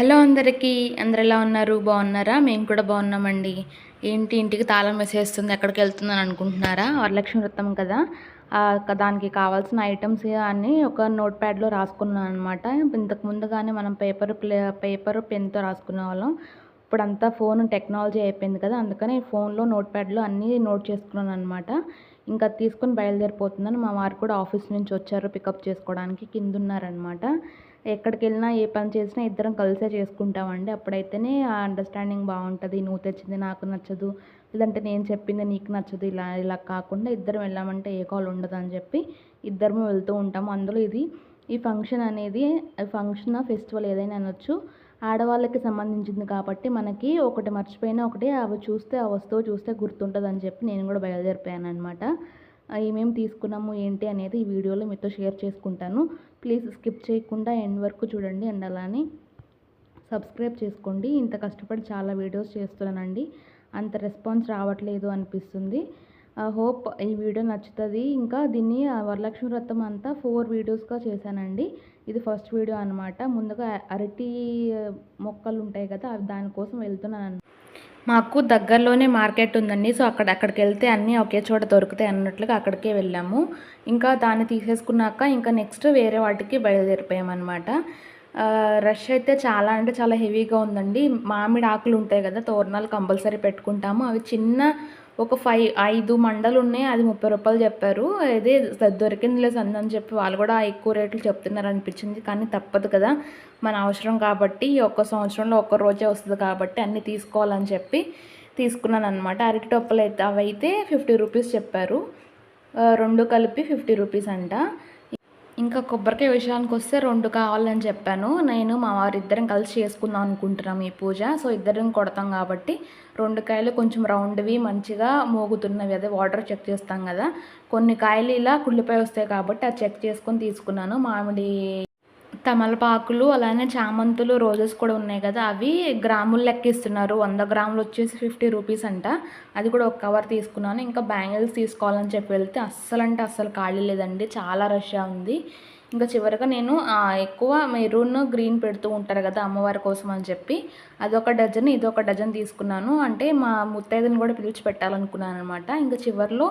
Hello అందరికీ. అందరు ఎలా ఉన్నారు? బాగున్నారా? మేము కూడా బాగున్నామండి. ఏంటి ఇంటికి తాళం వేసేస్తుంది, ఎక్కడికెళ్తుందని అనుకుంటున్నారా? వరలక్ష్మి వ్రతం కదా! దానికి కావాల్సిన ఐటమ్స్ అన్నీ ఒక నోట్ ప్యాడ్‌లో రాసుకున్నాను అనమాట. ఇంతకు ముందుగానే మనం పేపరు, పెన్‌తో రాసుకునేవాళ్ళం. ఇప్పుడంతా ఫోను టెక్నాలజీ అయిపోయింది కదా! అందుకని ఫోన్‌లో నోట్ ప్యాడ్‌లో అన్నీ నోట్ చేసుకున్నాననమాట. ఇంకా తీసుకొని బయలుదేరిపోతున్నాను. మా వారు కూడా ఆఫీస్ నుంచి వచ్చారు పికప్ చేసుకోవడానికి. కిందున్నారనమాట. ఎక్కడికెళ్ళినా ఏ పని చేసినా ఇద్దరం కలిసే చేసుకుంటామండి. అప్పుడైతేనే ఆ అండర్‌స్టాండింగ్ బావుంటది. నువ్వు తెచ్చింది నాకు నచ్చదు, లేదంటే నేను చెప్పింది నీకు నచ్చదు. ఇలా ఇలా కాకుండా ఇద్దరం వెళ్ళామంటే ఏ గోల ఉండదని చెప్పి ఇద్దరము వెళ్తూ ఉంటాము. అందులో ఈ ఫంక్షన్ అనేది ఫంక్షన్, ఫెస్టివల్ ఏదైనా అనొచ్చు. ఆడవాళ్ళకి సంబంధించింది కాబట్టి మనకి ఒకటి మర్చిపోయినా ఒకటి ఆ వస్తువు చూస్తే గుర్తుంటదని చెప్పి నేను కూడా బయలుదేరిపోయాననమాట. ఏమేమి తీసుకున్నాము ఏంటి అనేది ఈ వీడియోలో మీతో షేర్ చేసుకుంటాను. ప్లీజ్ స్కిప్ చేయకుండా ఎండ్ వరకు చూడండి. అండ్ అలానే సబ్స్క్రైబ్ చేసుకోండి. ఇంత కష్టపడి చాలా వీడియోస్ చేస్తున్నానండి, అంత రెస్పాన్స్ రావట్లేదు అనిపిస్తుంది. హోప్ ఈ వీడియో నచ్చుతుంది. ఇంకా దీన్ని వరలక్ష్మి వ్రతం అంతా 4 వీడియోస్గా చేశానండి. ఇది ఫస్ట్ వీడియో అనమాట. ముందుగా అరటి మొక్కలు ఉంటాయి కదా, అవి దానికోసం వెళ్తున్నాను. మాకు దగ్గరలోనే మార్కెట్ ఉందండి. సో అక్కడికెళ్తే అన్నీ ఒకే చోట దొరుకుతాయి అన్నట్లుగా అక్కడికే వెళ్ళాము. ఇంకా దాన్ని తీసేసుకున్నాక ఇంకా నెక్స్ట్ వేరే వాటికి బయలుదేరిపోయామన్నమాట. రష్ అయితే చాలా అంటే చాలా హెవీగా ఉందండి. మామిడి ఆకులు ఉంటాయి కదా, తోరణాలు కంపల్సరీ పెట్టుకుంటాము. అవి చిన్న ఒక 5 మండలున్నాయి. అది రూ. 30 చెప్పారు. అదే దొరికిందిలే సందని చెప్పి వాళ్ళు కూడా ఎక్కువ రేట్లు చెప్తున్నారు అనిపించింది. కానీ తప్పదు కదా, మన అవసరం కాబట్టి ఒక్క సంవత్సరంలో ఒక్క రోజే వస్తుంది కాబట్టి అన్నీ తీసుకోవాలని చెప్పి తీసుకున్నానమాట. అరటి టొప్పలు అయితే అవైతే 50 రూపీస్ చెప్పారు. 2 కలిపి 50 రూపీస్ అంట. ఇంకా కొబ్బరికాయ విషయానికి వస్తే 2 కావాలని చెప్పాను. నేను మా వారిద్దరం కలిసి చేసుకుందాం అనుకుంటున్నాం ఈ పూజ. సో ఇద్దరం కొడతాం కాబట్టి 2 కాయలు కొంచెం రౌండ్వి మంచిగా మోగుతున్నవి, అదే వాటర్ చెక్ చేస్తాం కదా. కొన్ని కాయలు ఇలా కుళ్ళిపోయి వస్తాయి కాబట్టి అది చెక్ చేసుకొని తీసుకున్నాను. మామిడి, తమలపాకులు, అలానే చామంతులు, రోజెస్ కూడా ఉన్నాయి కదా, అవి గ్రాములు లెక్కిస్తున్నారు. 100 గ్రాములు వచ్చేసి 50 రూపీస్ అంట. అది కూడా ఒక కవర్ తీసుకున్నాను. ఇంకా బ్యాంగిల్స్ తీసుకోవాలని చెప్పి వెళ్తే అస్సలంటే అస్సలు ఖాళీ లేదండి, చాలా రష్గా ఉంది. ఇంకా చివరిగా నేను ఎక్కువ మెరూన్, గ్రీన్ పెడుతూ ఉంటారు కదా అమ్మవారి కోసం అని చెప్పి అదొక డజన్, ఇదొక డజన్ తీసుకున్నాను. అంటే మా ముత్తైదుని కూడా పిలిచి పెట్టాలనుకున్నాను అనమాట. ఇంకా చివరిలో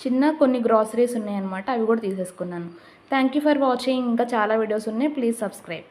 చిన్న కొన్ని గ్రాసరీస్ ఉన్నాయన్నమాట, అవి కూడా తీసేసుకున్నాను. Thank you for watching. ఇంకా చాలా వీడియోస్ ఉన్నాయి. Please subscribe.